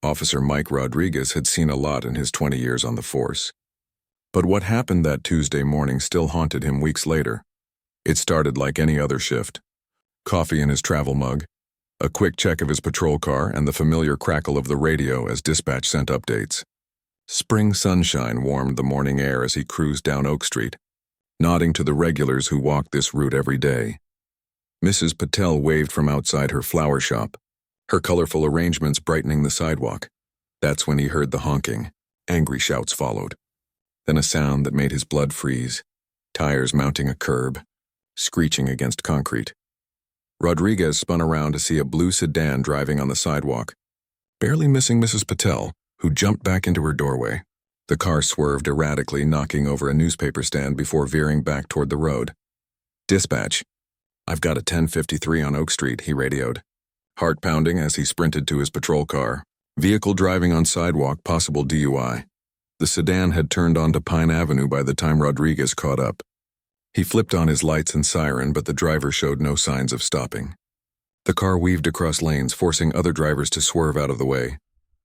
Officer Mike Rodriguez had seen a lot in his 20 years on the force. But what happened that Tuesday morning still haunted him weeks later. It started like any other shift. Coffee in his travel mug, a quick check of his patrol car, and the familiar crackle of the radio as dispatch sent updates. Spring sunshine warmed the morning air as he cruised down Oak Street, nodding to the regulars who walked this route every day. Mrs. Patel waved from outside her flower shop, her colorful arrangements brightening the sidewalk. That's when he heard the honking. Angry shouts followed. Then a sound that made his blood freeze, tires mounting a curb, screeching against concrete. Rodriguez spun around to see a blue sedan driving on the sidewalk, barely missing Mrs. Patel, who jumped back into her doorway. The car swerved erratically, knocking over a newspaper stand before veering back toward the road. "Dispatch. I've got a 1053 on Oak Street," he radioed, heart pounding as he sprinted to his patrol car. Vehicle driving on sidewalk, possible DUI. The sedan had turned onto Pine Avenue by the time Rodriguez caught up. He flipped on his lights and siren, but the driver showed no signs of stopping. The car weaved across lanes, forcing other drivers to swerve out of the way.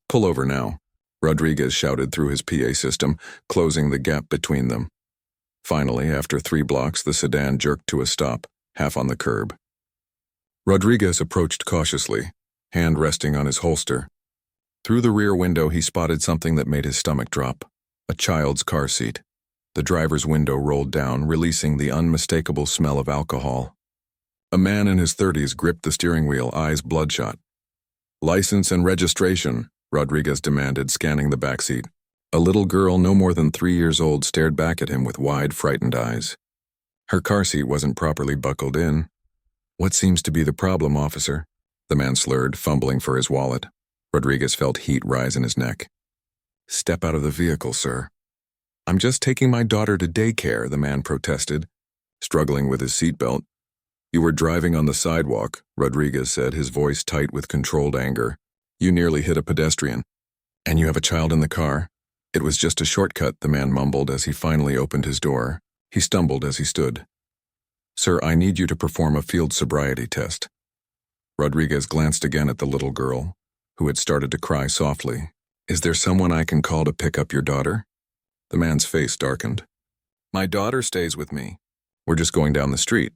"Pull over now," Rodriguez shouted through his PA system, closing the gap between them. Finally, after 3 blocks, the sedan jerked to a stop, half on the curb. Rodriguez approached cautiously, hand resting on his holster. Through the rear window, he spotted something that made his stomach drop: a child's car seat. The driver's window rolled down, releasing the unmistakable smell of alcohol. A man in his 30s gripped the steering wheel, eyes bloodshot. "License and registration," Rodriguez demanded, scanning the backseat. A little girl no more than 3 years old stared back at him with wide, frightened eyes. Her car seat wasn't properly buckled in. "What seems to be the problem, officer?" the man slurred, fumbling for his wallet. Rodriguez felt heat rise in his neck. "Step out of the vehicle, sir." "I'm just taking my daughter to daycare," the man protested, struggling with his seatbelt. "You were driving on the sidewalk," Rodriguez said, his voice tight with controlled anger. "You nearly hit a pedestrian. And you have a child in the car?" "It was just a shortcut," the man mumbled as he finally opened his door. He stumbled as he stood. "Sir, I need you to perform a field sobriety test." Rodriguez glanced again at the little girl, who had started to cry softly. "Is there someone I can call to pick up your daughter?" The man's face darkened. "My daughter stays with me." "We're just going down the street."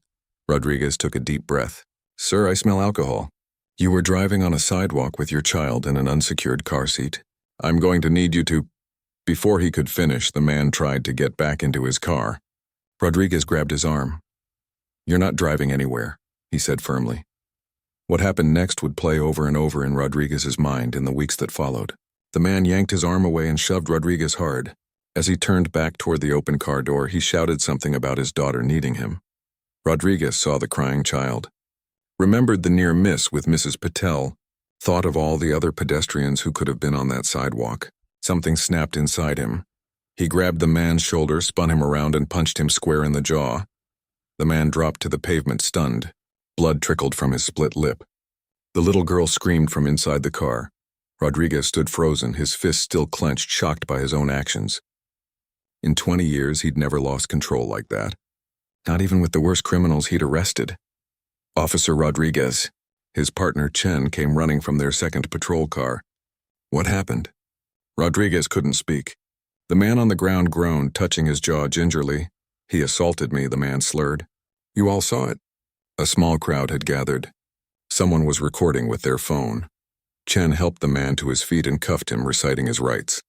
Rodriguez took a deep breath. "Sir, I smell alcohol." "You were driving on a sidewalk with your child in an unsecured car seat. I'm going to need you to—" Before he could finish, the man tried to get back into his car. Rodriguez grabbed his arm. "You're not driving anywhere," he said firmly. What happened next would play over and over in Rodriguez's mind in the weeks that followed. The man yanked his arm away and shoved Rodriguez hard. As he turned back toward the open car door, he shouted something about his daughter needing him. Rodriguez saw the crying child, remembered the near miss with Mrs. Patel, thought of all the other pedestrians who could have been on that sidewalk. Something snapped inside him. He grabbed the man's shoulder, spun him around, and punched him square in the jaw. The man dropped to the pavement, stunned. Blood trickled from his split lip. The little girl screamed from inside the car. Rodriguez stood frozen, his fists still clenched, shocked by his own actions. In 20 years, he'd never lost control like that. Not even with the worst criminals he'd arrested. "Officer Rodriguez." His partner Chen came running from their second patrol car. "What happened?" Rodriguez couldn't speak. The man on the ground groaned, touching his jaw gingerly. "He assaulted me," the man slurred. "You all saw it." A small crowd had gathered. Someone was recording with their phone. Chen helped the man to his feet and cuffed him, reciting his rights.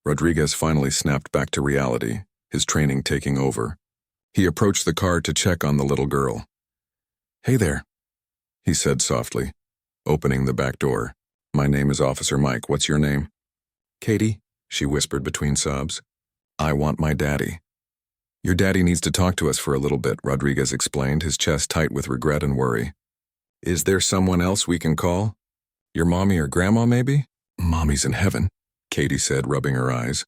Rodriguez finally snapped back to reality, his training taking over. He approached the car to check on the little girl. "Hey there," he said softly, opening the back door. "My name is Officer Mike. What's your name?" "Katie," she whispered between sobs. "I want my daddy." "Your daddy needs to talk to us for a little bit," Rodriguez explained, his chest tight with regret and worry. "Is there someone else we can call? Your mommy or grandma, maybe?" "Mommy's in heaven," Katie said, rubbing her eyes.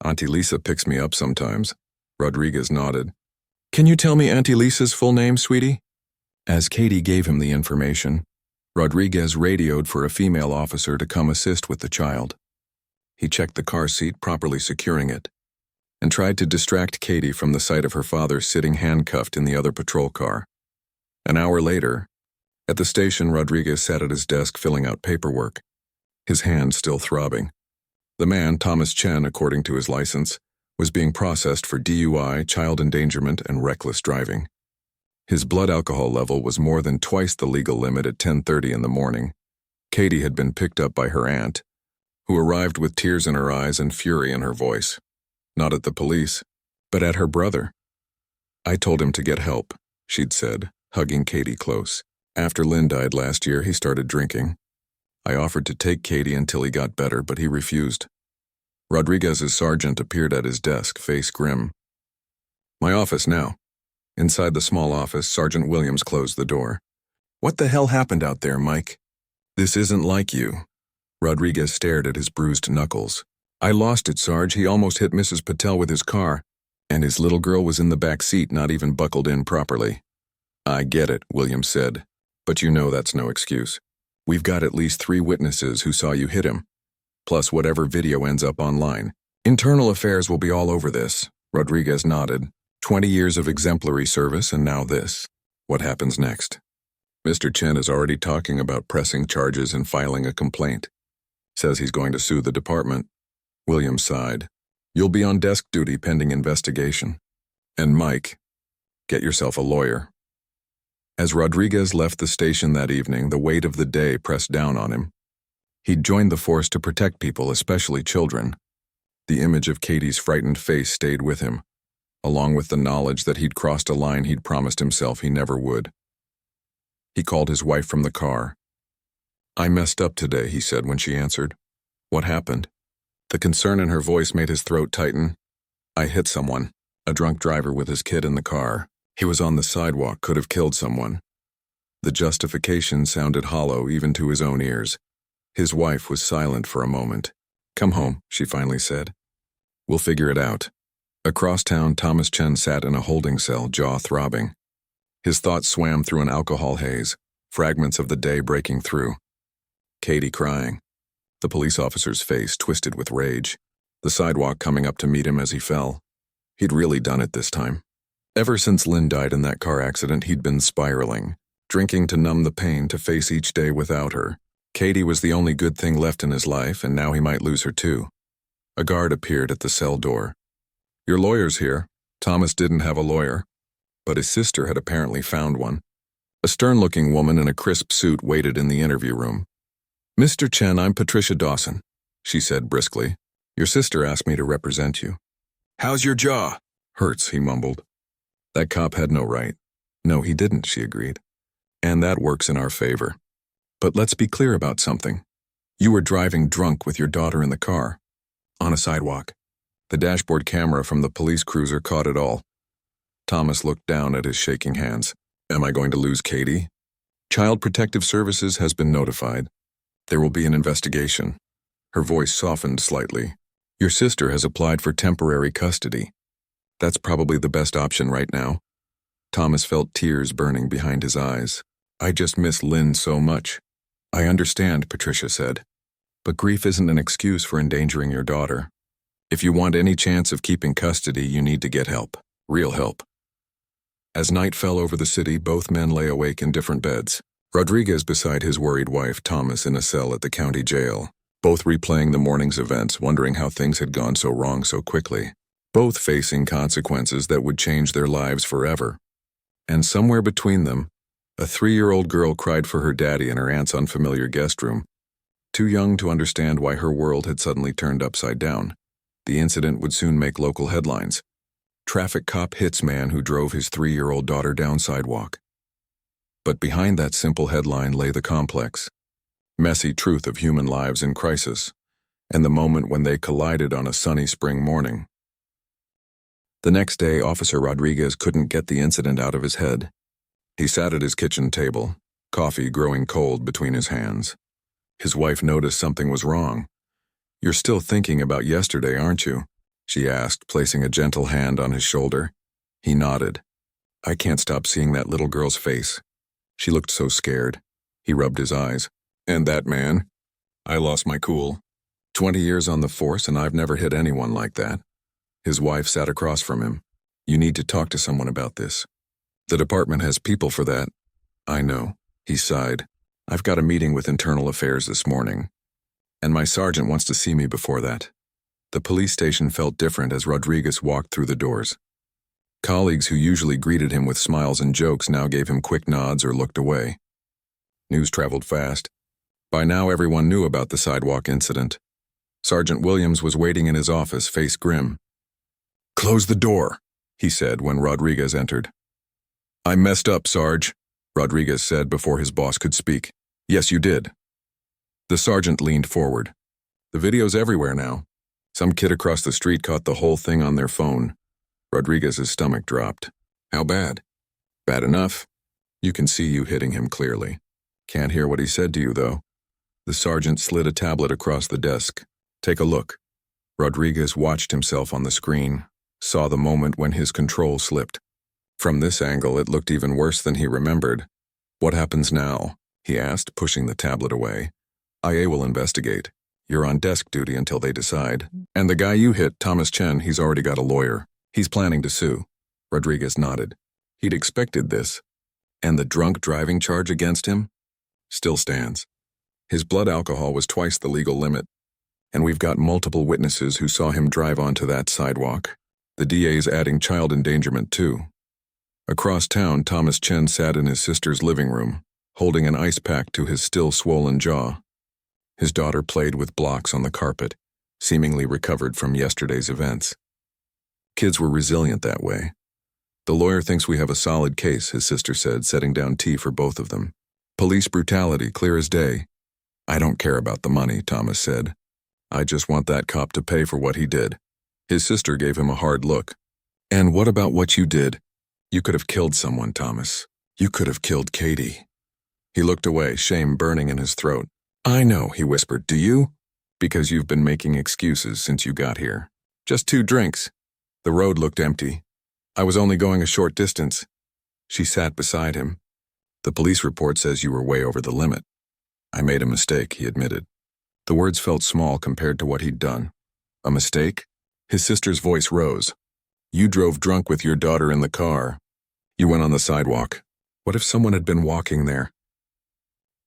"Auntie Lisa picks me up sometimes." Rodriguez nodded. "Can you tell me Auntie Lisa's full name, sweetie?" As Katie gave him the information, Rodriguez radioed for a female officer to come assist with the child. He checked the car seat, properly securing it, and tried to distract Katie from the sight of her father sitting handcuffed in the other patrol car. An hour later, at the station, Rodriguez sat at his desk filling out paperwork. his hand still throbbing. The man, Thomas Chen, according to his license, was being processed for DUI, child endangerment, and reckless driving. His blood alcohol level was more than twice the legal limit at 10:30 in the morning. Katie had been picked up by her aunt, who arrived with tears in her eyes and fury in her voice. Not at the police, but at her brother. "I told him to get help," she'd said, hugging Katie close. "After Lynn died last year, he started drinking. I offered to take Katie until he got better, but he refused." Rodriguez's sergeant appeared at his desk, face grim. "My office now." Inside the small office, Sergeant Williams closed the door. "What the hell happened out there, Mike?" "This isn't like you." Rodriguez stared at his bruised knuckles. "I lost it, Sarge. He almost hit Mrs. Patel with his car, and his little girl was in the back seat, not even buckled in properly." "I get it," Williams said, "but you know that's no excuse. We've got at least 3 witnesses who saw you hit him, plus whatever video ends up online. Internal Affairs will be all over this." Rodriguez nodded. 20 years of exemplary service, and now this. What happens next? "Mr. Chen is already talking about pressing charges and filing a complaint. Says he's going to sue the department." Williams sighed. "You'll be on desk duty pending investigation. And Mike, get yourself a lawyer." As Rodriguez left the station that evening, the weight of the day pressed down on him. He'd joined the force to protect people, especially children. The image of Katie's frightened face stayed with him, along with the knowledge that he'd crossed a line he'd promised himself he never would. He called his wife from the car. "I messed up today," he said when she answered. "What happened?" The concern in her voice made his throat tighten. "I hit someone, a drunk driver with his kid in the car. He was on the sidewalk, could have killed someone." The justification sounded hollow even to his own ears. His wife was silent for a moment. "Come home," she finally said. "We'll figure it out." Across town, Thomas Chen sat in a holding cell, jaw throbbing. His thoughts swam through an alcohol haze, fragments of the day breaking through. Katie crying. The police officer's face twisted with rage. The sidewalk coming up to meet him as he fell. He'd really done it this time. Ever since Lynn died in that car accident, he'd been spiraling, drinking to numb the pain, to face each day without her. Katie was the only good thing left in his life, and now he might lose her too. A guard appeared at the cell door. "Your lawyer's here." Thomas didn't have a lawyer, but his sister had apparently found one. A stern-looking woman in a crisp suit waited in the interview room. "Mr. Chen, I'm Patricia Dawson," she said briskly. "Your sister asked me to represent you." "How's your jaw?" "Hurts," he mumbled. "That cop had no right." "No, he didn't," she agreed. "And that works in our favor. But let's be clear about something. You were driving drunk with your daughter in the car, on a sidewalk. The dashboard camera from the police cruiser caught it all." Thomas looked down at his shaking hands. "Am I going to lose Katie?" "Child Protective Services has been notified. There will be an investigation." Her voice softened slightly. "Your sister has applied for temporary custody. That's probably the best option right now." Thomas felt tears burning behind his eyes. "I just miss Lynn so much." "I understand," Patricia said. "But grief isn't an excuse for endangering your daughter. If you want any chance of keeping custody, you need to get help. Real help." As night fell over the city, both men lay awake in different beds. Rodriguez beside his worried wife, Thomas in a cell at the county jail, both replaying the morning's events, wondering how things had gone so wrong so quickly. Both facing consequences that would change their lives forever. And somewhere between them, a 3-year-old girl cried for her daddy in her aunt's unfamiliar guest room, too young to understand why her world had suddenly turned upside down. The incident would soon make local headlines. Traffic cop hits man who drove his 3-year-old daughter down sidewalk. But behind that simple headline lay the complex, messy truth of human lives in crisis, and the moment when they collided on a sunny spring morning. The next day, Officer Rodriguez couldn't get the incident out of his head. He sat at his kitchen table, coffee growing cold between his hands. His wife noticed something was wrong. "You're still thinking about yesterday, aren't you?" she asked, placing a gentle hand on his shoulder. He nodded. "I can't stop seeing that little girl's face. She looked so scared." He rubbed his eyes. "And that man?" "I lost my cool. 20 years on the force, and I've never hit anyone like that." His wife sat across from him. "You need to talk to someone about this. The department has people for that." "I know," he sighed. "I've got a meeting with Internal Affairs this morning. And my sergeant wants to see me before that. The police station felt different as Rodriguez walked through the doors. Colleagues who usually greeted him with smiles and jokes now gave him quick nods or looked away. News traveled fast. By now everyone knew about the sidewalk incident. Sergeant Williams was waiting in his office, face grim. "Close the door," he said when Rodriguez entered. "I messed up, Sarge," Rodriguez said before his boss could speak. "Yes, you did." The sergeant leaned forward. "The video's everywhere now. Some kid across the street caught the whole thing on their phone." Rodriguez's stomach dropped. "How bad?" "Bad enough. You can see you hitting him clearly. Can't hear what he said to you, though." The sergeant slid a tablet across the desk. "Take a look." Rodriguez watched himself on the screen, saw the moment when his control slipped. From this angle, it looked even worse than he remembered. "What happens now?" he asked, pushing the tablet away. "IA will investigate. You're on desk duty until they decide. And the guy you hit, Thomas Chen, he's already got a lawyer. He's planning to sue." Rodriguez nodded. He'd expected this. And the drunk driving charge against him still stands. His blood alcohol was twice the legal limit. And we've got multiple witnesses who saw him drive onto that sidewalk. The DA's adding child endangerment, too. Across town, Thomas Chen sat in his sister's living room, holding an ice pack to his still swollen jaw. His daughter played with blocks on the carpet, seemingly recovered from yesterday's events. Kids were resilient that way. "The lawyer thinks we have a solid case," his sister said, setting down tea for both of them. "Police brutality, clear as day." "I don't care about the money," Thomas said. "I just want that cop to pay for what he did." His sister gave him a hard look. "And what about what you did? You could have killed someone, Thomas. You could have killed Katie." He looked away, shame burning in his throat. "I know," he whispered. "Do you?" "Because you've been making excuses since you got here. Just 2 drinks. The road looked empty. I was only going a short distance." She sat beside him. "The police report says you were way over the limit." "I made a mistake," he admitted. The words felt small compared to what he'd done. "A mistake?" His sister's voice rose. "You drove drunk with your daughter in the car. You went on the sidewalk. What if someone had been walking there?"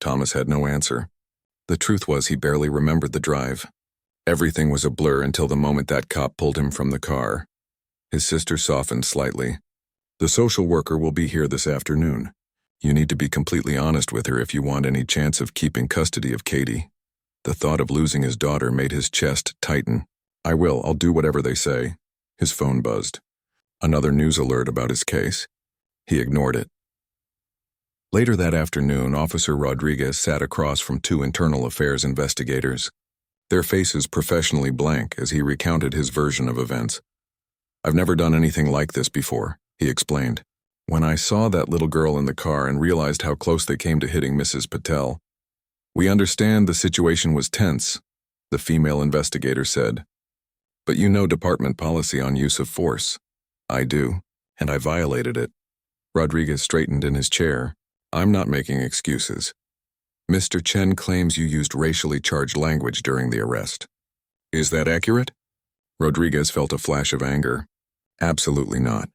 Thomas had no answer. The truth was he barely remembered the drive. Everything was a blur until the moment that cop pulled him from the car. His sister softened slightly. "The social worker will be here this afternoon. You need to be completely honest with her if you want any chance of keeping custody of Katie." The thought of losing his daughter made his chest tighten. "I will. I'll do whatever they say." His phone buzzed. Another news alert about his case. He ignored it. Later that afternoon, Officer Rodriguez sat across from 2 internal affairs investigators, their faces professionally blank as he recounted his version of events. "I've never done anything like this before," he explained. "When I saw that little girl in the car and realized how close they came to hitting Mrs. Patel, we understand the situation was tense," the female investigator said. "But you know department policy on use of force." "I do, and I violated it." Rodriguez straightened in his chair. "I'm not making excuses. Mr. Chen claims you used racially charged language during the arrest. Is that accurate?" Rodriguez felt a flash of anger. "Absolutely not.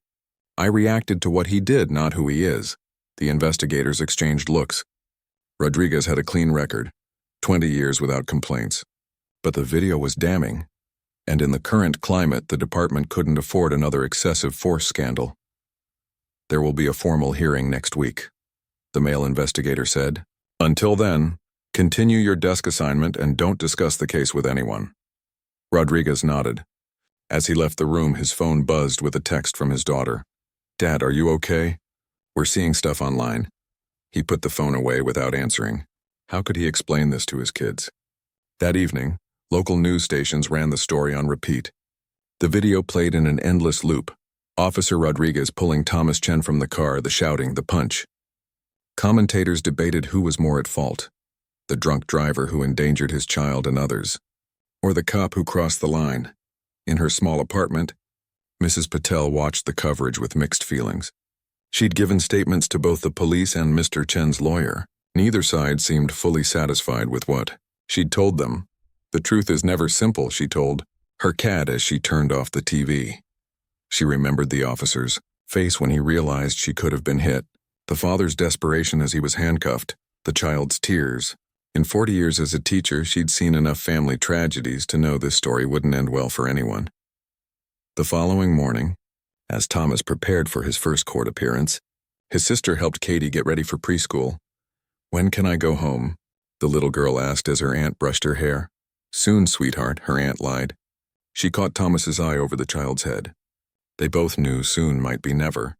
I reacted to what he did, not who he is." The investigators exchanged looks. Rodriguez had a clean record, 20 years without complaints. But the video was damning. And in the current climate, the department couldn't afford another excessive force scandal. "There will be a formal hearing next week," the male investigator said. "Until then, continue your desk assignment and don't discuss the case with anyone." Rodriguez nodded. As he left the room, his phone buzzed with a text from his daughter. "Dad, are you okay? We're seeing stuff online." He put the phone away without answering. How could he explain this to his kids? That evening, local news stations ran the story on repeat. The video played in an endless loop. Officer Rodriguez pulling Thomas Chen from the car, the shouting, the punch. Commentators debated who was more at fault, the drunk driver who endangered his child and others, or the cop who crossed the line. In her small apartment, Mrs. Patel watched the coverage with mixed feelings. She'd given statements to both the police and Mr. Chen's lawyer. Neither side seemed fully satisfied with what she'd told them. "The truth is never simple," she told her cat as she turned off the TV. She remembered the officer's face when he realized she could have been hit, the father's desperation as he was handcuffed, the child's tears. In 40 years as a teacher, she'd seen enough family tragedies to know this story wouldn't end well for anyone. The following morning, as Thomas prepared for his first court appearance, his sister helped Katie get ready for preschool. "When can I go home?" the little girl asked as her aunt brushed her hair. "Soon, sweetheart," her aunt lied. She caught Thomas's eye over the child's head. They both knew soon might be never.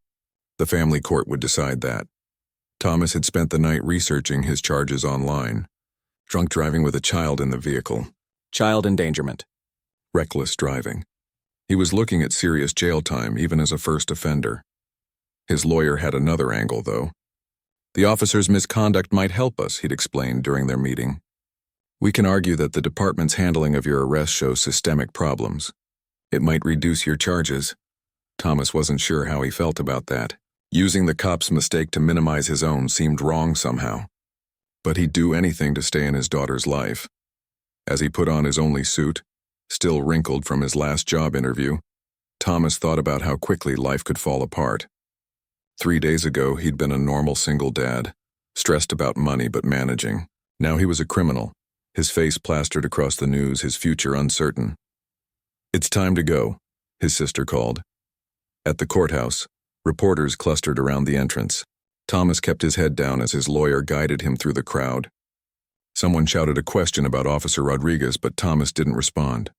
The family court would decide that. Thomas had spent the night researching his charges online. Drunk driving with a child in the vehicle. Child endangerment. Reckless driving. He was looking at serious jail time, even as a first offender. His lawyer had another angle, though. "The officer's misconduct might help us," he'd explained during their meeting. "We can argue that the department's handling of your arrest shows systemic problems. It might reduce your charges." Thomas wasn't sure how he felt about that. Using the cop's mistake to minimize his own seemed wrong somehow. But he'd do anything to stay in his daughter's life. As he put on his only suit, still wrinkled from his last job interview, Thomas thought about how quickly life could fall apart. 3 days ago, he'd been a normal single dad, stressed about money but managing. Now he was a criminal, his face plastered across the news, his future uncertain. "It's time to go," his sister called. At the courthouse, reporters clustered around the entrance. Thomas kept his head down as his lawyer guided him through the crowd. Someone shouted a question about Officer Rodriguez, but Thomas didn't respond.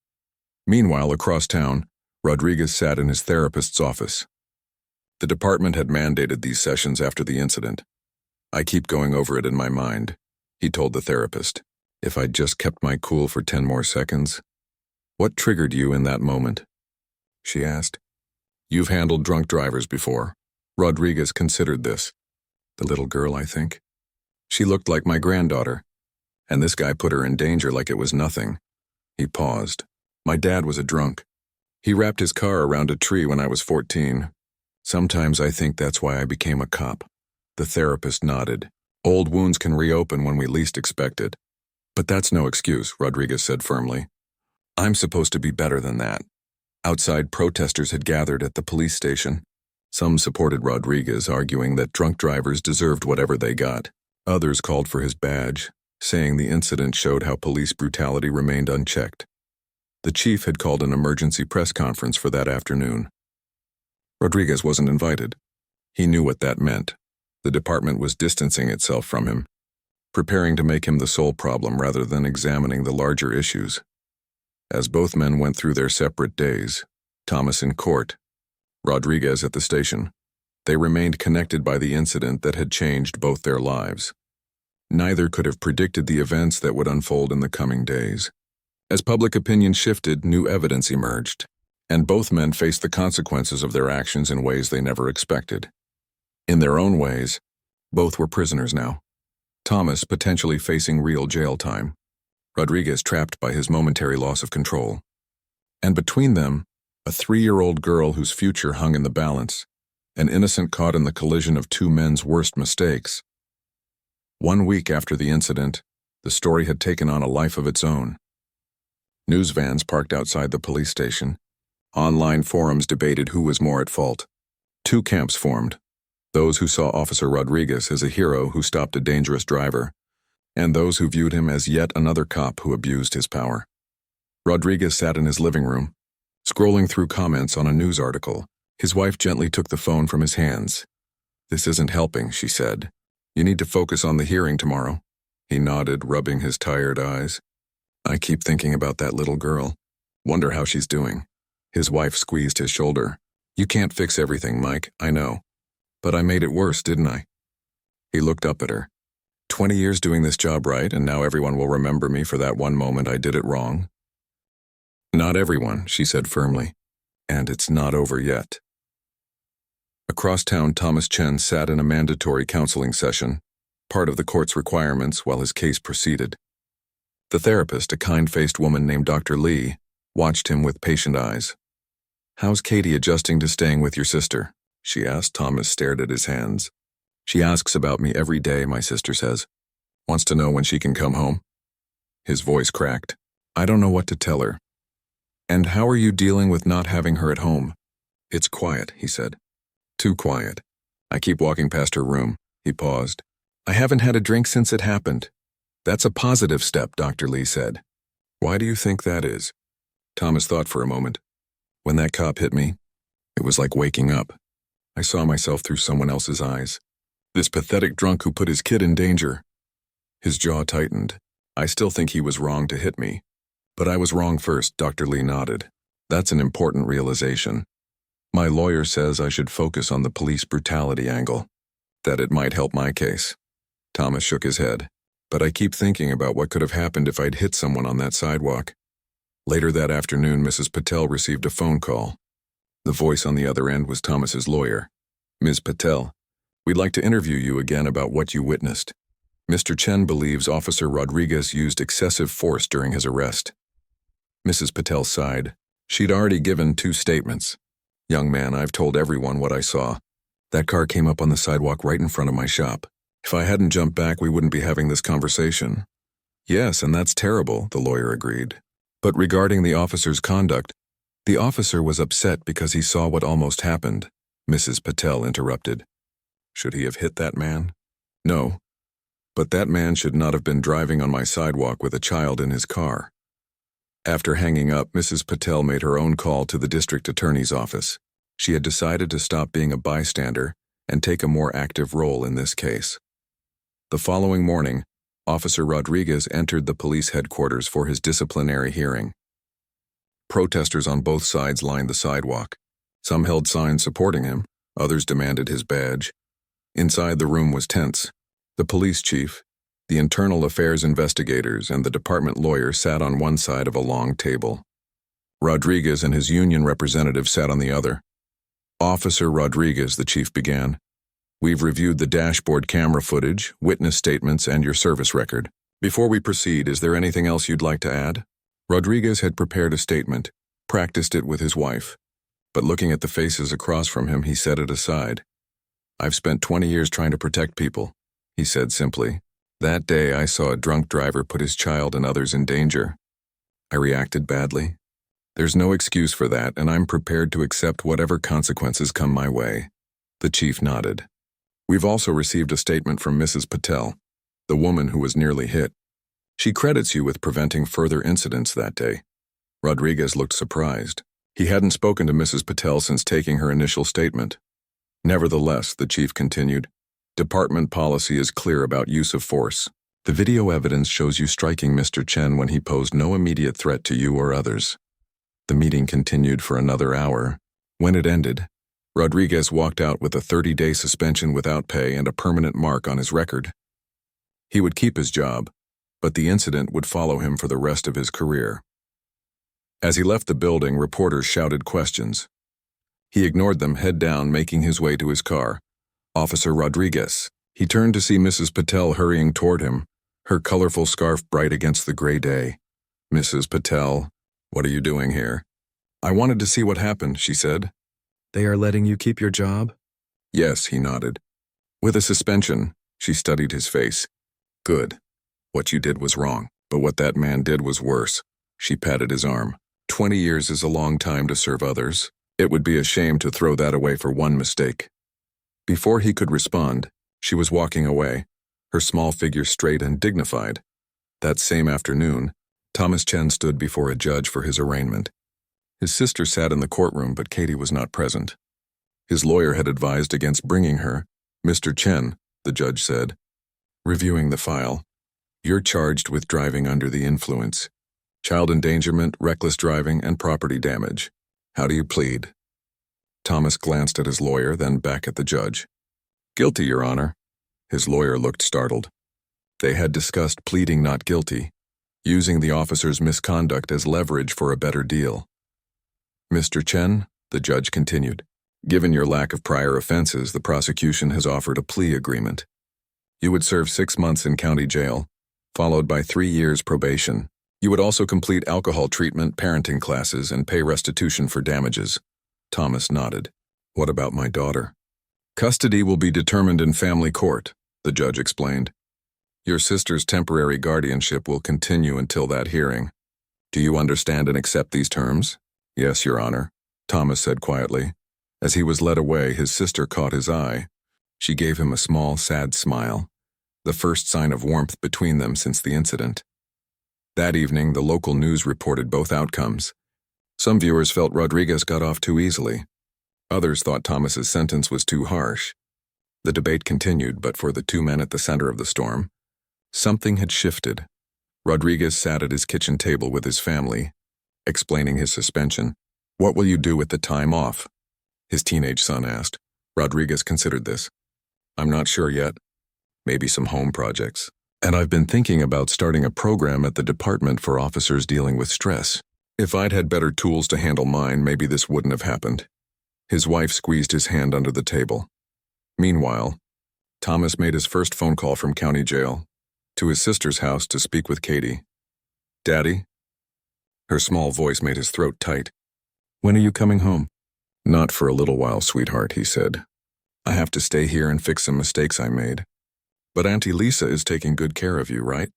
Meanwhile, across town, Rodriguez sat in his therapist's office. The department had mandated these sessions after the incident. "I keep going over it in my mind," he told the therapist. "If I'd just kept my cool for 10 more seconds." "What triggered you in that moment?" she asked. "You've handled drunk drivers before." Rodriguez considered this. "The little girl, I think. She looked like my granddaughter. And this guy put her in danger like it was nothing." He paused. "My dad was a drunk. He wrapped his car around a tree when I was 14. Sometimes I think that's why I became a cop." The therapist nodded. "Old wounds can reopen when we least expect it." "But that's no excuse," Rodriguez said firmly. "I'm supposed to be better than that." Outside, protesters had gathered at the police station. Some supported Rodriguez, arguing that drunk drivers deserved whatever they got. Others called for his badge, saying the incident showed how police brutality remained unchecked. The chief had called an emergency press conference for that afternoon. Rodriguez wasn't invited. He knew what that meant. The department was distancing itself from him, preparing to make him the sole problem rather than examining the larger issues. As both men went through their separate days, Thomas in court, Rodriguez at the station, they remained connected by the incident that had changed both their lives. Neither could have predicted the events that would unfold in the coming days. As public opinion shifted, new evidence emerged, and both men faced the consequences of their actions in ways they never expected. In their own ways, both were prisoners now. Thomas potentially facing real jail time, Rodriguez trapped by his momentary loss of control. And between them, a 3-year-old girl whose future hung in the balance, an innocent caught in the collision of two men's worst mistakes. 1 week after the incident, the story had taken on a life of its own. News vans parked outside the police station. Online forums debated who was more at fault. 2 camps formed: those who saw Officer Rodriguez as a hero who stopped a dangerous driver, and those who viewed him as yet another cop who abused his power. Rodriguez sat in his living room, scrolling through comments on a news article. His wife gently took the phone from his hands. "This isn't helping," she said. "You need to focus on the hearing tomorrow." He nodded, rubbing his tired eyes. "I keep thinking about that little girl. Wonder how she's doing." His wife squeezed his shoulder. "You can't fix everything, Mike, I know. But I made it worse, didn't I?" He looked up at her. 20 years doing this job right, and now everyone will remember me for that one moment I did it wrong?" "Not everyone," she said firmly. "And it's not over yet." Across town, Thomas Chen sat in a mandatory counseling session, part of the court's requirements while his case proceeded. The therapist, a kind-faced woman named Dr. Lee, watched him with patient eyes. "How's Katie adjusting to staying with your sister?" she asked. Thomas stared at his hands. "She asks about me every day, my sister says. Wants to know when she can come home." His voice cracked. "I don't know what to tell her." "And how are you dealing with not having her at home?" "It's quiet," he said. "Too quiet. I keep walking past her room." He paused. "I haven't had a drink since it happened." That's a positive step, Dr. Lee said. Why do you think that is? Thomas thought for a moment. When that cop hit me, it was like waking up. I saw myself through someone else's eyes. This pathetic drunk who put his kid in danger. His jaw tightened. I still think he was wrong to hit me. But I was wrong first, Dr. Lee nodded. That's an important realization. My lawyer says I should focus on the police brutality angle, that it might help my case. Thomas shook his head. But I keep thinking about what could have happened if I'd hit someone on that sidewalk. Later that afternoon, Mrs. Patel received a phone call. The voice on the other end was Thomas's lawyer. Ms. Patel, we'd like to interview you again about what you witnessed. Mr. Chen believes Officer Rodriguez used excessive force during his arrest. Mrs. Patel sighed. She'd already given 2 statements. Young man, I've told everyone what I saw. That car came up on the sidewalk right in front of my shop. If I hadn't jumped back, we wouldn't be having this conversation. Yes, and that's terrible, the lawyer agreed. But regarding the officer's conduct, the officer was upset because he saw what almost happened, Mrs. Patel interrupted. Should he have hit that man? No. But that man should not have been driving on my sidewalk with a child in his car. After hanging up, Mrs. Patel made her own call to the district attorney's office. She had decided to stop being a bystander and take a more active role in this case. The following morning, Officer Rodriguez entered the police headquarters for his disciplinary hearing. Protesters on both sides lined the sidewalk. Some held signs supporting him, others demanded his badge. Inside the room was tense. The police chief, the internal affairs investigators, and the department lawyer sat on one side of a long table. Rodriguez and his union representative sat on the other. Officer Rodriguez, the chief began. We've reviewed the dashboard camera footage, witness statements, and your service record. Before we proceed, is there anything else you'd like to add? Rodriguez had prepared a statement, practiced it with his wife. But looking at the faces across from him, he set it aside. I've spent 20 years trying to protect people, he said simply. That day, I saw a drunk driver put his child and others in danger. I reacted badly. There's no excuse for that, and I'm prepared to accept whatever consequences come my way. The chief nodded. We've also received a statement from Mrs. Patel, the woman who was nearly hit. She credits you with preventing further incidents that day. Rodriguez looked surprised. He hadn't spoken to Mrs. Patel since taking her initial statement. Nevertheless, the chief continued, department policy is clear about use of force. The video evidence shows you striking Mr. Chen when he posed no immediate threat to you or others. The meeting continued for another hour. When it ended, Rodriguez walked out with a 30-day suspension without pay and a permanent mark on his record. He would keep his job, but the incident would follow him for the rest of his career. As he left the building, reporters shouted questions. He ignored them, head down, making his way to his car. Officer Rodriguez. He turned to see Mrs. Patel hurrying toward him, her colorful scarf bright against the gray day. Mrs. Patel, what are you doing here? I wanted to see what happened, she said. They are letting you keep your job? Yes, he nodded. With a suspension, she studied his face. Good. What you did was wrong, but what that man did was worse. She patted his arm. 20 years is a long time to serve others. It would be a shame to throw that away for one mistake. Before he could respond, she was walking away, her small figure straight and dignified. That same afternoon, Thomas Chen stood before a judge for his arraignment. His sister sat in the courtroom, but Katie was not present. His lawyer had advised against bringing her. Mr. Chen, the judge said, reviewing the file, you're charged with driving under the influence, child endangerment, reckless driving, and property damage. How do you plead? Thomas glanced at his lawyer, then back at the judge. Guilty, Your Honor. His lawyer looked startled. They had discussed pleading not guilty, using the officer's misconduct as leverage for a better deal. Mr. Chen, the judge continued, given your lack of prior offenses, the prosecution has offered a plea agreement. You would serve 6 months in county jail, followed by 3 years probation. You would also complete alcohol treatment, parenting classes, and pay restitution for damages. Thomas nodded. What about my daughter? Custody will be determined in family court, the judge explained. Your sister's temporary guardianship will continue until that hearing. Do you understand and accept these terms? Yes, Your Honor, Thomas said quietly. As he was led away, his sister caught his eye. She gave him a small, sad smile. the first sign of warmth between them since the incident. That evening, the local news reported both outcomes. Some viewers felt Rodriguez got off too easily. Others thought Thomas's sentence was too harsh. The debate continued, but for the two men at the center of the storm, something had shifted. Rodriguez sat at his kitchen table with his family, explaining his suspension. "What will you do with the time off?" his teenage son asked. Rodriguez considered this. "I'm not sure yet. Maybe some home projects. And I've been thinking about starting a program at the department for officers dealing with stress. If I'd had better tools to handle mine, maybe this wouldn't have happened." His wife squeezed his hand under the table. Meanwhile, Thomas made his first phone call from county jail, to his sister's house to speak with Katie. "Daddy?" Her small voice made his throat tight. "When are you coming home?" "Not for a little while, sweetheart," he said. "I have to stay here and fix some mistakes I made. But Auntie Lisa is taking good care of you, right?"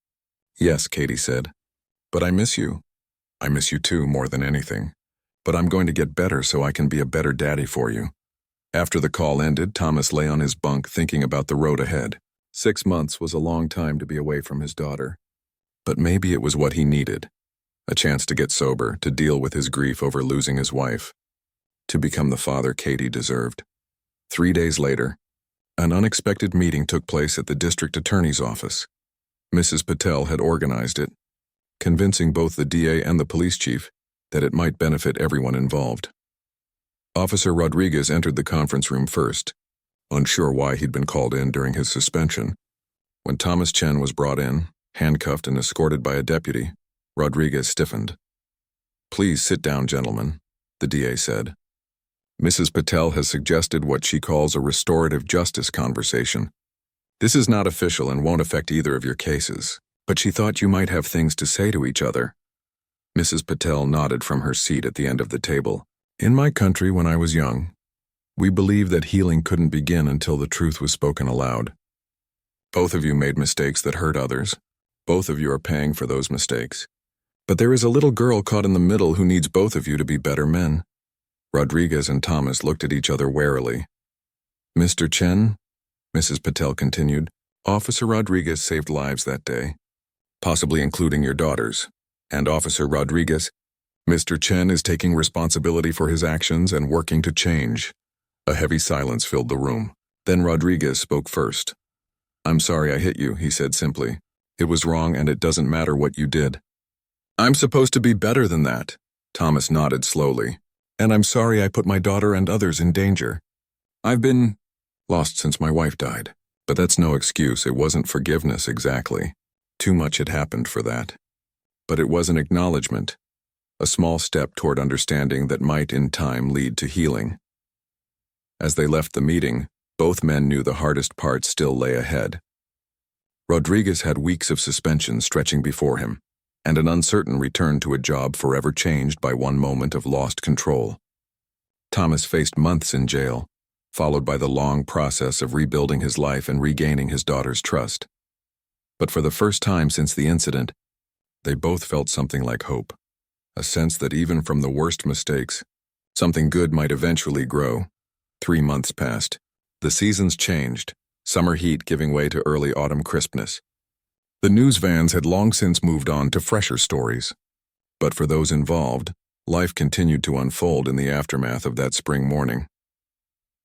"Yes," Katie said. "But I miss you. I miss you too, more than anything. But I'm going to get better so I can be a better daddy for you." After the call ended, Thomas lay on his bunk thinking about the road ahead. 6 months was a long time to be away from his daughter. But maybe it was what he needed. A chance to get sober, to deal with his grief over losing his wife. To become the father Katie deserved. 3 days later, an unexpected meeting took place at the district attorney's office. Mrs. Patel had organized it, convincing both the DA and the police chief that it might benefit everyone involved. Officer Rodriguez entered the conference room first, unsure why he'd been called in during his suspension. When Thomas Chen was brought in, handcuffed and escorted by a deputy, Rodriguez stiffened. "Please sit down, gentlemen," the DA said. "Mrs. Patel has suggested what she calls a restorative justice conversation. This is not official and won't affect either of your cases, but she thought you might have things to say to each other." Mrs. Patel nodded from her seat at the end of the table. "In my country, when I was young, we believed that healing couldn't begin until the truth was spoken aloud. Both of you made mistakes that hurt others. Both of you are paying for those mistakes. But there is a little girl caught in the middle who needs both of you to be better men." Rodriguez and Thomas looked at each other warily. "Mr. Chen," Mrs. Patel continued, "Officer Rodriguez saved lives that day, possibly including your daughters. And Officer Rodriguez, Mr. Chen is taking responsibility for his actions and working to change." A heavy silence filled the room. Then Rodriguez spoke first. "I'm sorry I hit you," he said simply. "It was wrong and it doesn't matter what you did." "I'm supposed to be better than that," Thomas nodded slowly. "And I'm sorry I put my daughter and others in danger. I've been lost since my wife died. But that's no excuse. It wasn't forgiveness exactly. Too much had happened for that. But it was an acknowledgement, a small step toward understanding that might in time lead to healing." As they left the meeting, both men knew the hardest part still lay ahead. Rodriguez had weeks of suspension stretching before him, and an uncertain return to a job forever changed by one moment of lost control. Thomas faced months in jail, followed by the long process of rebuilding his life and regaining his daughter's trust. But for the first time since the incident, they both felt something like hope, a sense that even from the worst mistakes, something good might eventually grow. 3 months passed. The seasons changed, summer heat giving way to early autumn crispness. The news vans had long since moved on to fresher stories. But for those involved, life continued to unfold in the aftermath of that spring morning.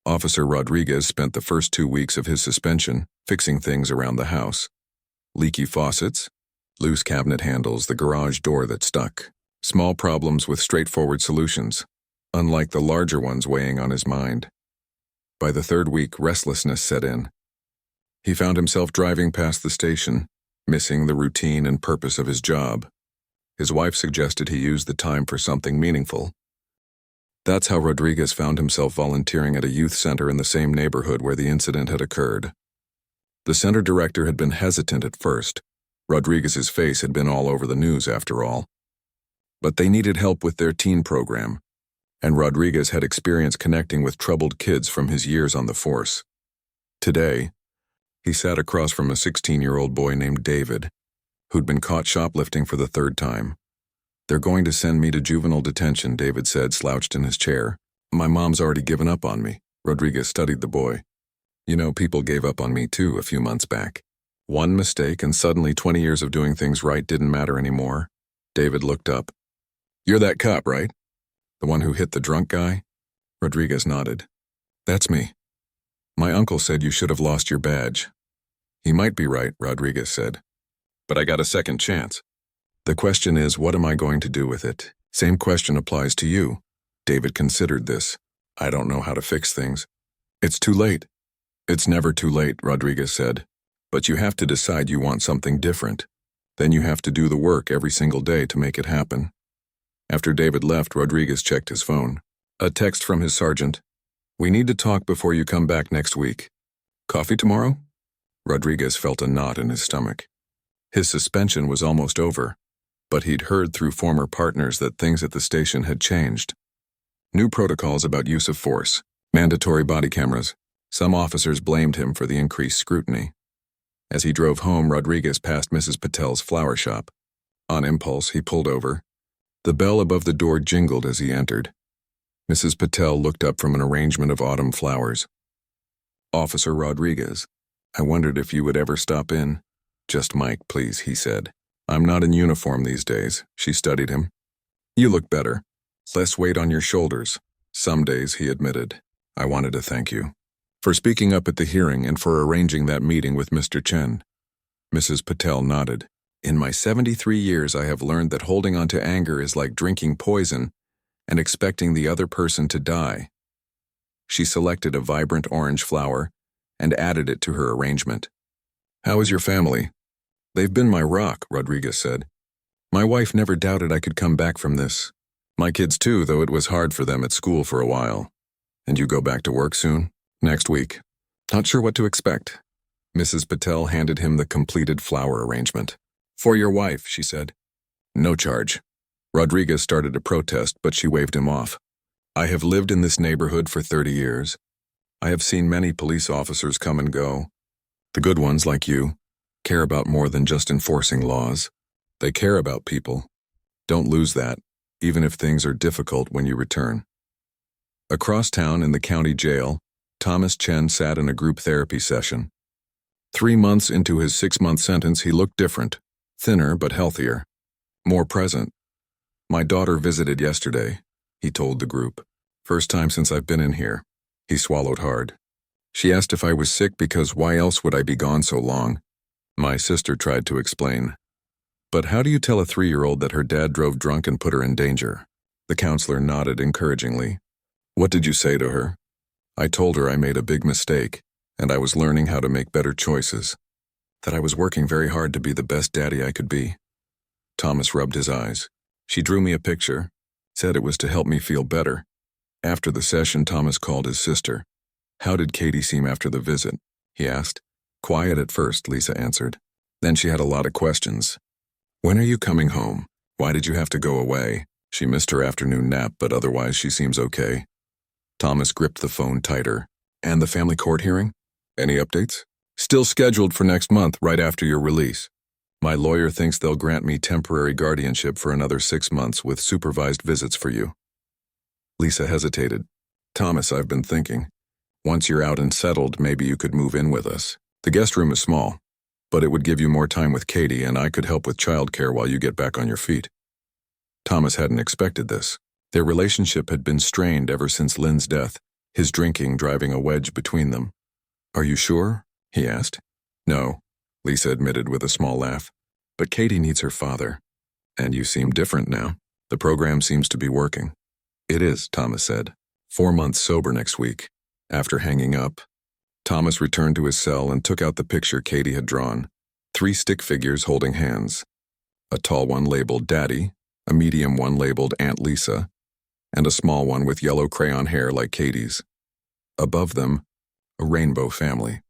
Officer Rodriguez spent the first 2 weeks of his suspension fixing things around the house. Leaky faucets, loose cabinet handles, the garage door that stuck. Small problems with straightforward solutions, unlike the larger ones weighing on his mind. By the 3rd week, restlessness set in. He found himself driving past the station, missing the routine and purpose of his job. His wife suggested he use the time for something meaningful. That's how Rodriguez found himself volunteering at a youth center in the same neighborhood where the incident had occurred. The center director had been hesitant at first. Rodriguez's face had been all over the news after all. But they needed help with their teen program, and Rodriguez had experience connecting with troubled kids from his years on the force. Today, he sat across from a 16-year-old boy named David, who'd been caught shoplifting for the 3rd time. "They're going to send me to juvenile detention," David said, slouched in his chair. "My mom's already given up on me." Rodriguez studied the boy. "You know, people gave up on me too a few months back." One mistake and suddenly 20 years of doing things right didn't matter anymore. David looked up. "You're that cop, right? The one who hit the drunk guy?" Rodriguez nodded. "That's me. My uncle said you should have lost your badge." "He might be right," Rodriguez said. "But I got a second chance. The question is, what am I going to do with it?" "Same question applies to you." David considered this. "I don't know how to fix things." "It's too late." "It's never too late," Rodriguez said. "But you have to decide you want something different. Then you have to do the work every single day to make it happen." After David left, Rodriguez checked his phone. A text from his sergeant. "We need to talk before you come back next week. Coffee tomorrow?" Rodriguez felt a knot in his stomach. His suspension was almost over, but he'd heard through former partners that things at the station had changed. New protocols about use of force, mandatory body cameras. Some officers blamed him for the increased scrutiny. As he drove home, Rodriguez passed Mrs. Patel's flower shop. On impulse, he pulled over. The bell above the door jingled as he entered. Mrs. Patel looked up from an arrangement of autumn flowers. "Officer Rodriguez, I wondered if you would ever stop in." "Just Mike, please," he said. "I'm not in uniform these days." She studied him. "You look better. Less weight on your shoulders." "Some days," he admitted. "I wanted to thank you for speaking up at the hearing and for arranging that meeting with Mr. Chen." Mrs. Patel nodded. "In my 73 years, I have learned that holding on to anger is like drinking poison and expecting the other person to die." She selected a vibrant orange flower and added it to her arrangement. "How is your family?" "They've been my rock," Rodriguez said. "My wife never doubted I could come back from this. My kids too, though it was hard for them at school for a while." "And you go back to work soon?" "Next week. Not sure what to expect." Mrs. Patel handed him the completed flower arrangement. "For your wife," she said. "No charge." Rodriguez started to protest, but she waved him off. "I have lived in this neighborhood for 30 years. I have seen many police officers come and go. The good ones, like you, care about more than just enforcing laws. They care about people. Don't lose that, even if things are difficult when you return." Across town in the county jail, Thomas Chen sat in a group therapy session. 3 months into his 6-month sentence, he looked different, thinner but healthier, more present. "My daughter visited yesterday," he told the group. "First time since I've been in here." He swallowed hard. "She asked if I was sick because why else would I be gone so long?" My sister tried to explain. "But how do you tell a 3-year-old that her dad drove drunk and put her in danger?" The counselor nodded encouragingly. "What did you say to her?" "I told her I made a big mistake, and I was learning how to make better choices. That I was working very hard to be the best daddy I could be." Thomas rubbed his eyes. "She drew me a picture, said it was to help me feel better." After the session, Thomas called his sister. "How did Katie seem after the visit?" he asked. "Quiet at first," Lisa answered. "Then she had a lot of questions. When are you coming home? Why did you have to go away? She missed her afternoon nap, but otherwise she seems okay." Thomas gripped the phone tighter. "And the family court hearing? Any updates?" "Still scheduled for next month, right after your release. My lawyer thinks they'll grant me temporary guardianship for another 6 months with supervised visits for you." Lisa hesitated. "Thomas, I've been thinking. Once you're out and settled, maybe you could move in with us. The guest room is small, but it would give you more time with Katie, and I could help with childcare while you get back on your feet." Thomas hadn't expected this. Their relationship had been strained ever since Lynn's death, his drinking driving a wedge between them. "Are you sure?" he asked. "No," Lisa admitted with a small laugh. "But Katie needs her father. And you seem different now. The program seems to be working." "It is," Thomas said. 4 months sober next week. After hanging up, Thomas returned to his cell and took out the picture Katie had drawn. 3 stick figures holding hands. A tall one labeled Daddy, a medium one labeled Aunt Lisa, and a small one with yellow crayon hair like Katie's. Above them, a rainbow family.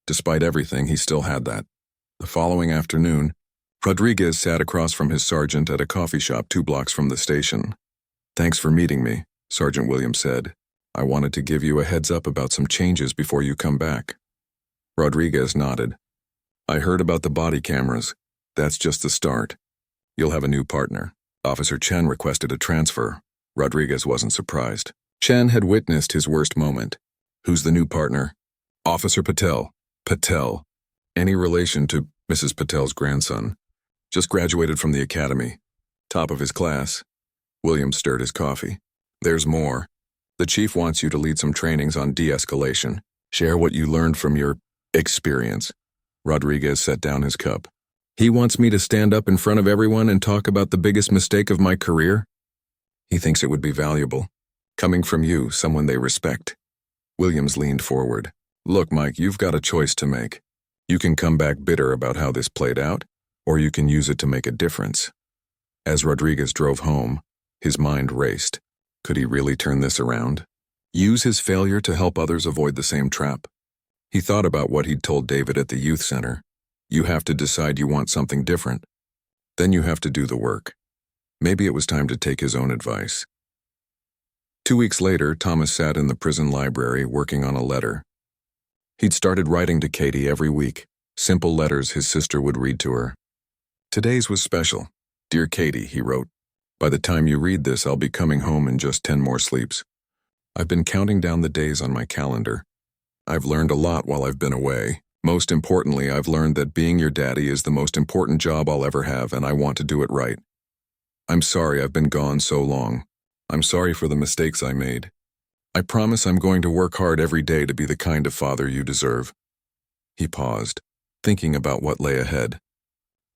Despite everything, he still had that. The following afternoon, Rodriguez sat across from his sergeant at a coffee shop 2 blocks from the station. "Thanks for meeting me," Sergeant Williams said. "I wanted to give you a heads up about some changes before you come back." Rodriguez nodded. "I heard about the body cameras. That's just the start. You'll have a new partner." Officer Chen requested a transfer. Rodriguez wasn't surprised. Chen had witnessed his worst moment. "Who's the new partner?" "Officer Patel." "Patel. Any relation to Mrs. Patel's grandson? Just graduated from the academy. Top of his class. William stirred his coffee. There's more. The chief wants you to lead some trainings on de-escalation. Share what you learned from your experience. Rodriguez set down his cup. He wants me to stand up in front of everyone and talk about the biggest mistake of my career? He thinks it would be valuable. Coming from you, someone they respect. Williams leaned forward. Look, Mike, you've got a choice to make. You can come back bitter about how this played out, or you can use it to make a difference. As Rodriguez drove home, his mind raced. Could he really turn this around? Use his failure to help others avoid the same trap? He thought about what he'd told David at the youth center. You have to decide you want something different. Then you have to do the work. Maybe it was time to take his own advice. 2 weeks later, Thomas sat in the prison library working on a letter. He'd started writing to Katie every week, simple letters his sister would read to her. Today's was special. Dear Katie, he wrote. By the time you read this, I'll be coming home in just 10 more sleeps. I've been counting down the days on my calendar. I've learned a lot while I've been away. Most importantly, I've learned that being your daddy is the most important job I'll ever have, and I want to do it right. I'm sorry I've been gone so long. I'm sorry for the mistakes I made. I promise I'm going to work hard every day to be the kind of father you deserve. He paused, thinking about what lay ahead.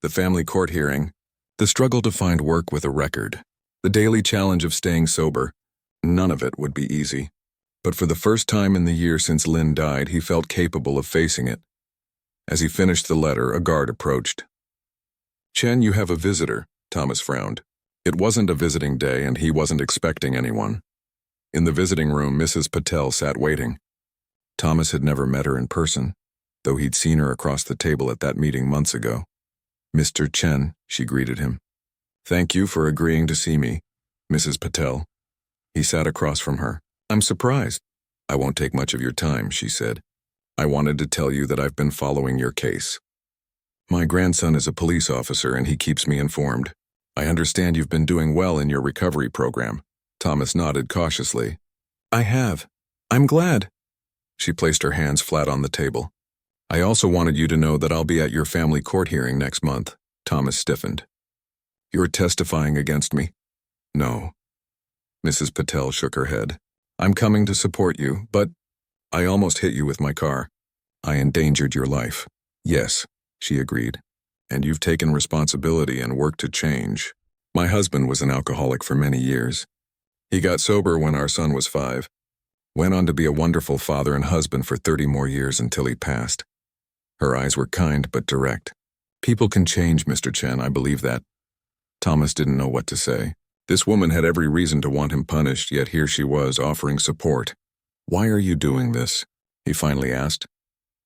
The family court hearing, the struggle to find work with a record, the daily challenge of staying sober. None of it would be easy. But for the first time in the year since Lynn died, he felt capable of facing it. As he finished the letter, a guard approached. Chen, you have a visitor, Thomas frowned. It wasn't a visiting day, and he wasn't expecting anyone. In the visiting room, Mrs. Patel sat waiting. Thomas had never met her in person, though he'd seen her across the table at that meeting months ago. Mr. Chen, she greeted him. Thank you for agreeing to see me, Mrs. Patel. He sat across from her. I'm surprised. I won't take much of your time, she said. I wanted to tell you that I've been following your case. My grandson is a police officer and he keeps me informed. I understand you've been doing well in your recovery program. Thomas nodded cautiously. I have. I'm glad. She placed her hands flat on the table. I also wanted you to know that I'll be at your family court hearing next month. Thomas stiffened. You're testifying against me? No. Mrs. Patel shook her head. I'm coming to support you, but I almost hit you with my car. I endangered your life. Yes, she agreed. And you've taken responsibility and worked to change. My husband was an alcoholic for many years. He got sober when our son was 5. Went on to be a wonderful father and husband for 30 more years until he passed. Her eyes were kind but direct. People can change, Mr. Chen, I believe that. Thomas didn't know what to say. This woman had every reason to want him punished, yet here she was offering support. Why are you doing this? He finally asked.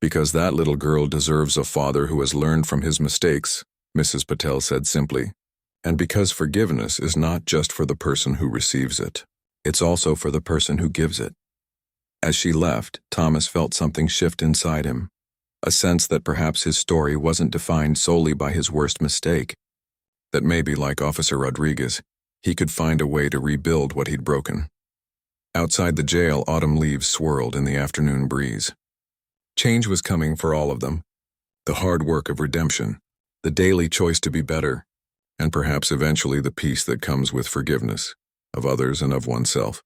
Because that little girl deserves a father who has learned from his mistakes, Mrs. Patel said simply. And because forgiveness is not just for the person who receives it, it's also for the person who gives it. As she left, Thomas felt something shift inside him, a sense that perhaps his story wasn't defined solely by his worst mistake, that maybe, like Officer Rodriguez, he could find a way to rebuild what he'd broken. Outside the jail, autumn leaves swirled in the afternoon breeze. Change was coming for all of them. The hard work of redemption, the daily choice to be better, and perhaps eventually the peace that comes with forgiveness, of others and of oneself.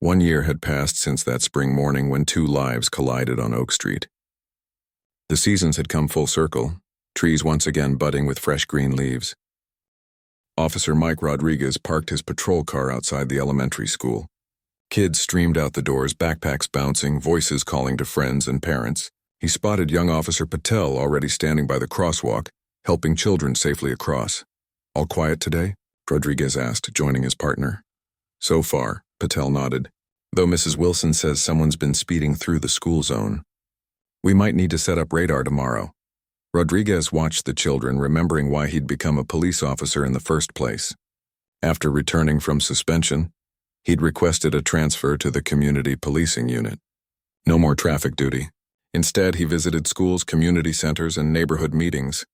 1 year had passed since that spring morning when 2 lives collided on Oak Street. The seasons had come full circle, trees once again budding with fresh green leaves. Officer Mike Rodriguez parked his patrol car outside the elementary school. Kids streamed out the doors, backpacks bouncing, voices calling to friends and parents. He spotted young Officer Patel already standing by the crosswalk, helping children safely across. All quiet today? Rodriguez asked, joining his partner. So far, Patel nodded, though Mrs. Wilson says someone's been speeding through the school zone. We might need to set up radar tomorrow. Rodriguez watched the children, remembering why he'd become a police officer in the first place. After returning from suspension, he'd requested a transfer to the community policing unit. No more traffic duty. Instead, he visited schools, community centers, and neighborhood meetings,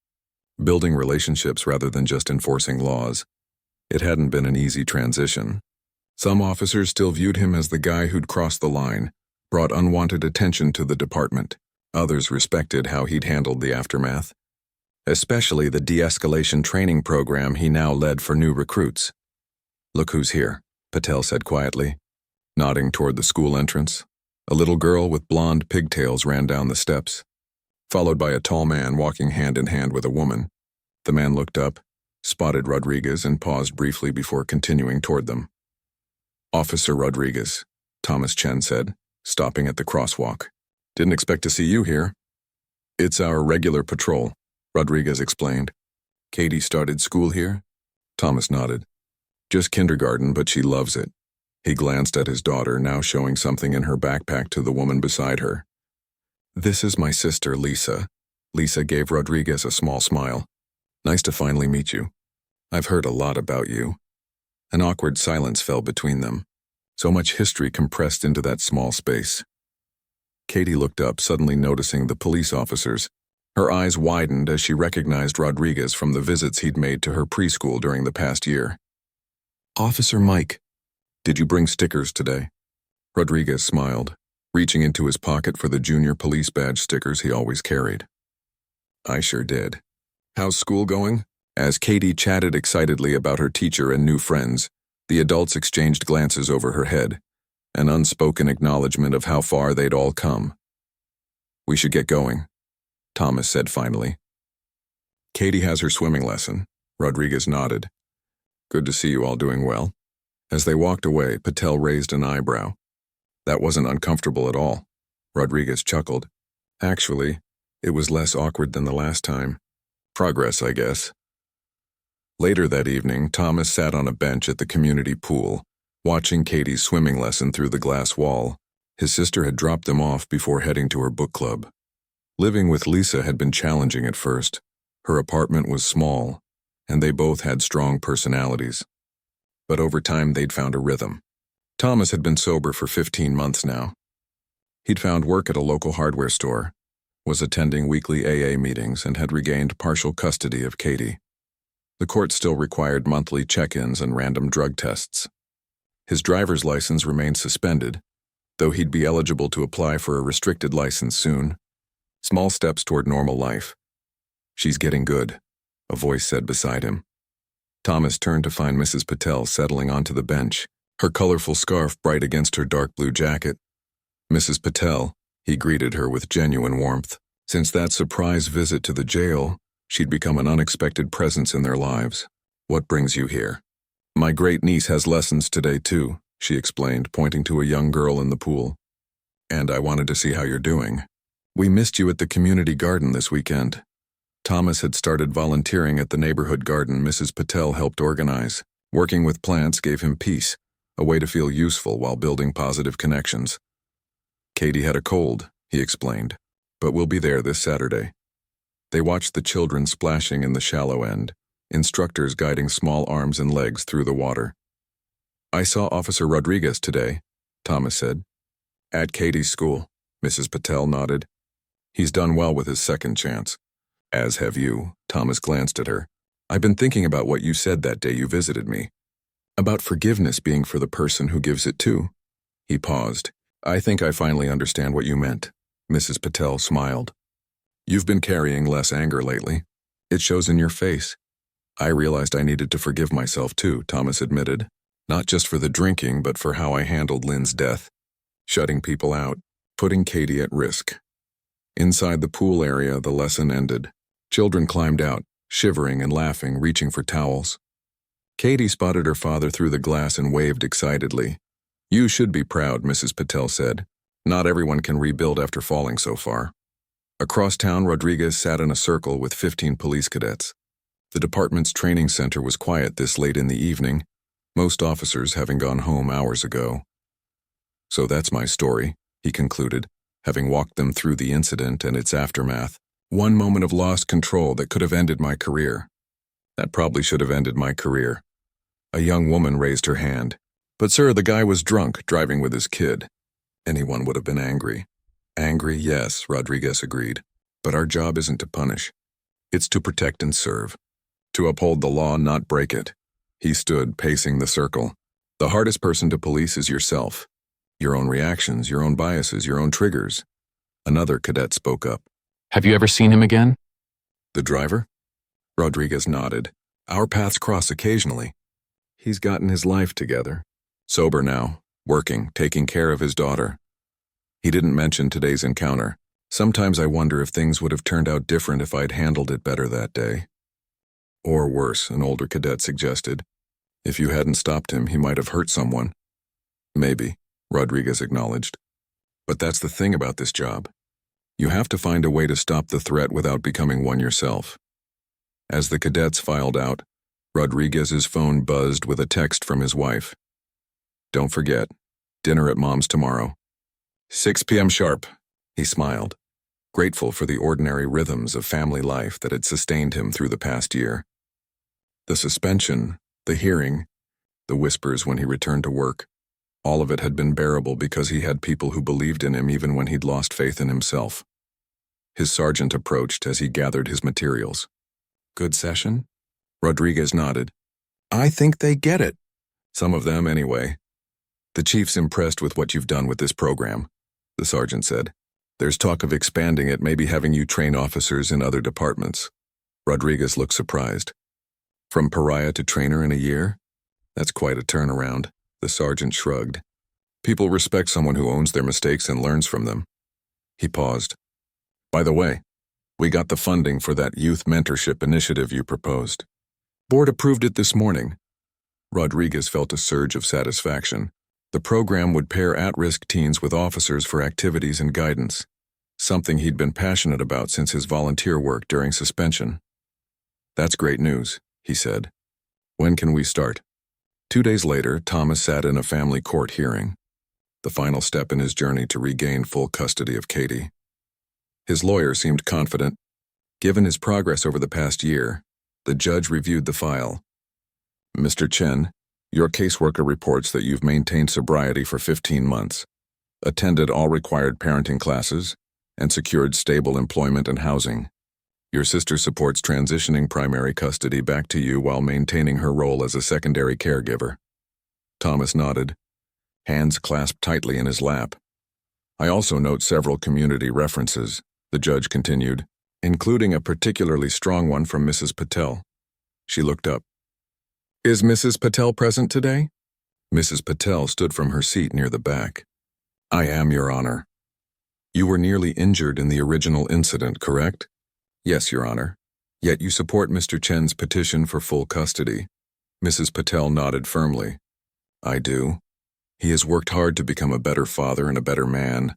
building relationships rather than just enforcing laws. It hadn't been an easy transition. Some officers still viewed him as the guy who'd crossed the line, brought unwanted attention to the department. Others respected how he'd handled the aftermath, especially the de-escalation training program he now led for new recruits. "Look who's here," Patel said quietly, nodding toward the school entrance. A little girl with blonde pigtails ran down the steps, followed by a tall man walking hand in hand with a woman. The man looked up, spotted Rodriguez, and paused briefly before continuing toward them. "Officer Rodriguez," Thomas Chen said, stopping at the crosswalk. "Didn't expect to see you here." "It's our regular patrol," Rodriguez explained. "Katie started school here?" Thomas nodded. "Just kindergarten, but she loves it." He glanced at his daughter, now showing something in her backpack to the woman beside her. "This is my sister, Lisa." Lisa gave Rodriguez a small smile. "Nice to finally meet you. I've heard a lot about you." An awkward silence fell between them. So much history compressed into that small space. Katie looked up, suddenly noticing the police officers. Her eyes widened as she recognized Rodriguez from the visits he'd made to her preschool during the past year. "Officer Mike, did you bring stickers today?" Rodriguez smiled, reaching into his pocket for the junior police badge stickers he always carried. "I sure did. How's school going?" As Katie chatted excitedly about her teacher and new friends, the adults exchanged glances over her head, an unspoken acknowledgement of how far they'd all come. "We should get going," Thomas said finally. "Katie has her swimming lesson." Rodriguez nodded. "Good to see you all doing well." As they walked away, Patel raised an eyebrow. "That wasn't uncomfortable at all." Rodriguez chuckled. "Actually, it was less awkward than the last time. Progress, I guess." Later that evening, Thomas sat on a bench at the community pool, watching Katie's swimming lesson through the glass wall. His sister had dropped them off before heading to her book club. Living with Lisa had been challenging at first. Her apartment was small, and they both had strong personalities. But over time, they'd found a rhythm. Thomas had been sober for 15 months now. He'd found work at a local hardware store, was attending weekly AA meetings, and had regained partial custody of Katie. The court still required monthly check-ins and random drug tests. His driver's license remained suspended, though he'd be eligible to apply for a restricted license soon. Small steps toward normal life. "She's getting good," a voice said beside him. Thomas turned to find Mrs. Patel settling onto the bench, her colorful scarf bright against her dark blue jacket. "Mrs. Patel," he greeted her with genuine warmth. Since that surprise visit to the jail, she'd become an unexpected presence in their lives. "What brings you here?" "My great-niece has lessons today, too," she explained, pointing to a young girl in the pool. "And I wanted to see how you're doing. We missed you at the community garden this weekend." Thomas had started volunteering at the neighborhood garden Mrs. Patel helped organize. Working with plants gave him peace, a way to feel useful while building positive connections. "Katie had a cold," he explained, "but we'll be there this Saturday." They watched the children splashing in the shallow end, instructors guiding small arms and legs through the water. "I saw Officer Rodriguez today," Thomas said. "At Katie's school," Mrs. Patel nodded. "He's done well with his second chance." "As have you," Thomas glanced at her. "I've been thinking about what you said that day you visited me. About forgiveness being for the person who gives it to." He paused. "I think I finally understand what you meant." Mrs. Patel smiled. "You've been carrying less anger lately. It shows in your face." "I realized I needed to forgive myself too," Thomas admitted. "Not just for the drinking, but for how I handled Lynn's death. Shutting people out, putting Katie at risk." Inside the pool area, the lesson ended. Children climbed out, shivering and laughing, reaching for towels. Katie spotted her father through the glass and waved excitedly. "You should be proud," Mrs. Patel said. "Not everyone can rebuild after falling so far." Across town, Rodriguez sat in a circle with 15 police cadets. The department's training center was quiet this late in the evening, most officers having gone home hours ago. "So that's my story," he concluded, having walked them through the incident and its aftermath. "One moment of lost control that could have ended my career. That probably should have ended my career." A young woman raised her hand. "But sir, the guy was drunk, driving with his kid." Anyone would have been angry. "Angry, yes," Rodriguez agreed. "But our job isn't to punish. It's to protect and serve. To uphold the law, not break it." He stood, pacing the circle. "The hardest person to police is yourself. Your own reactions, your own biases, your own triggers. Another cadet spoke up. Have you ever seen him again? The driver? Rodriguez nodded. Our paths cross occasionally. He's gotten his life together. Sober now, working, taking care of his daughter. He didn't mention today's encounter. Sometimes I wonder if things would have turned out different if I'd handled it better that day. Or worse, an older cadet suggested. If you hadn't stopped him, he might have hurt someone. Maybe, Rodriguez acknowledged. But that's the thing about this job. You have to find a way to stop the threat without becoming one yourself. As the cadets filed out, Rodriguez's phone buzzed with a text from his wife. Don't forget, dinner at Mom's tomorrow. 6 p.m. sharp, he smiled, grateful for the ordinary rhythms of family life that had sustained him through the past year. The suspension, the hearing, the whispers when he returned to work, all of it had been bearable because he had people who believed in him even when he'd lost faith in himself. His sergeant approached as he gathered his materials. Good session? Rodriguez nodded. I think they get it. Some of them, anyway. The chief's impressed with what you've done with this program, the sergeant said. There's talk of expanding it, maybe having you train officers in other departments. Rodriguez looked surprised. From pariah to trainer in a year? That's quite a turnaround, the sergeant shrugged. People respect someone who owns their mistakes and learns from them. He paused. By the way, we got the funding for that youth mentorship initiative you proposed. Board approved it this morning. Rodriguez felt a surge of satisfaction. The program would pair at-risk teens with officers for activities and guidance, something he'd been passionate about since his volunteer work during suspension. That's great news, he said. When can we start? 2 days later, Thomas sat in a family court hearing, the final step in his journey to regain full custody of Katie. His lawyer seemed confident. Given his progress over the past year, the judge reviewed the file. Mr. Chen, your caseworker reports that you've maintained sobriety for 15 months, attended all required parenting classes, and secured stable employment and housing. Your sister supports transitioning primary custody back to you while maintaining her role as a secondary caregiver. Thomas nodded, hands clasped tightly in his lap. I also note several community references, the judge continued, including a particularly strong one from Mrs. Patel. She looked up. Is Mrs. Patel present today? Mrs. Patel stood from her seat near the back. I am, Your Honor. You were nearly injured in the original incident, correct? Yes, Your Honor. Yet you support Mr. Chen's petition for full custody. Mrs. Patel nodded firmly. I do. He has worked hard to become a better father and a better man.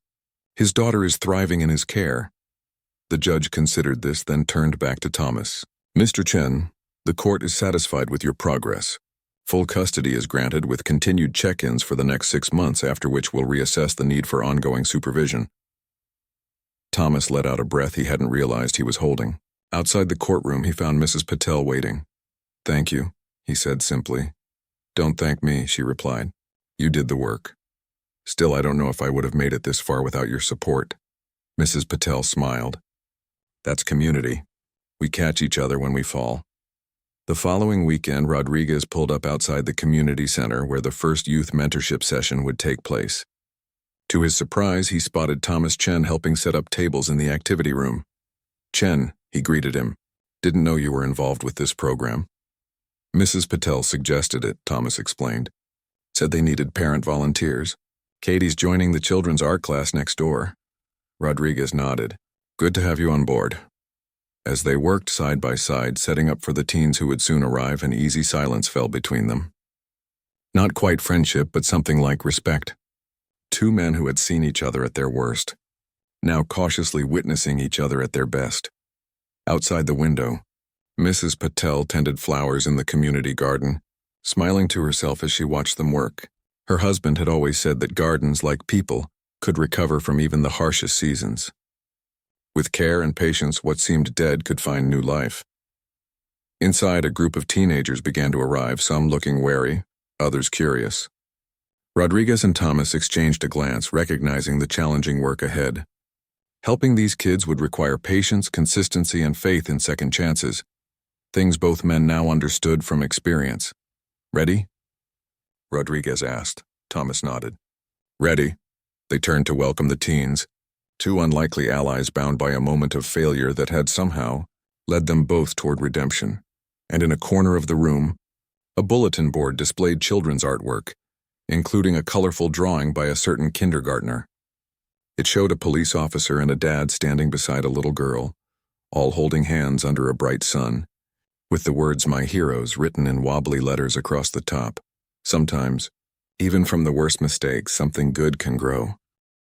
His daughter is thriving in his care. The judge considered this, then turned back to Thomas. Mr. Chen, the court is satisfied with your progress. Full custody is granted with continued check-ins for the next 6 months, after which we'll reassess the need for ongoing supervision. Thomas let out a breath he hadn't realized he was holding. Outside the courtroom, he found Mrs. Patel waiting. Thank you, he said simply. Don't thank me, she replied. You did the work. Still, I don't know if I would have made it this far without your support. Mrs. Patel smiled. That's community. We catch each other when we fall. The following weekend, Rodriguez pulled up outside the community center where the first youth mentorship session would take place. To his surprise, he spotted Thomas Chen helping set up tables in the activity room. Chen, he greeted him, didn't know you were involved with this program. Mrs. Patel suggested it, Thomas explained. Said they needed parent volunteers. Katie's joining the children's art class next door. Rodriguez nodded. Good to have you on board. As they worked side by side, setting up for the teens who would soon arrive, an easy silence fell between them. Not quite friendship, but something like respect. Two men who had seen each other at their worst, now cautiously witnessing each other at their best. Outside the window, Mrs. Patel tended flowers in the community garden, smiling to herself as she watched them work. Her husband had always said that gardens, like people, could recover from even the harshest seasons. With care and patience, what seemed dead could find new life. Inside, a group of teenagers began to arrive, some looking wary, others curious. Rodriguez and Thomas exchanged a glance, recognizing the challenging work ahead. Helping these kids would require patience, consistency, and faith in second chances, things both men now understood from experience. Ready? Rodriguez asked. Thomas nodded. Ready. They turned to welcome the teens, Two unlikely allies bound by a moment of failure that had somehow led them both toward redemption. And in a corner of the room, a bulletin board displayed children's artwork, including a colorful drawing by a certain kindergartner. It showed a police officer and a dad standing beside a little girl, all holding hands under a bright sun, with the words "My Heroes" written in wobbly letters across the top. Sometimes, even from the worst mistakes, something good can grow.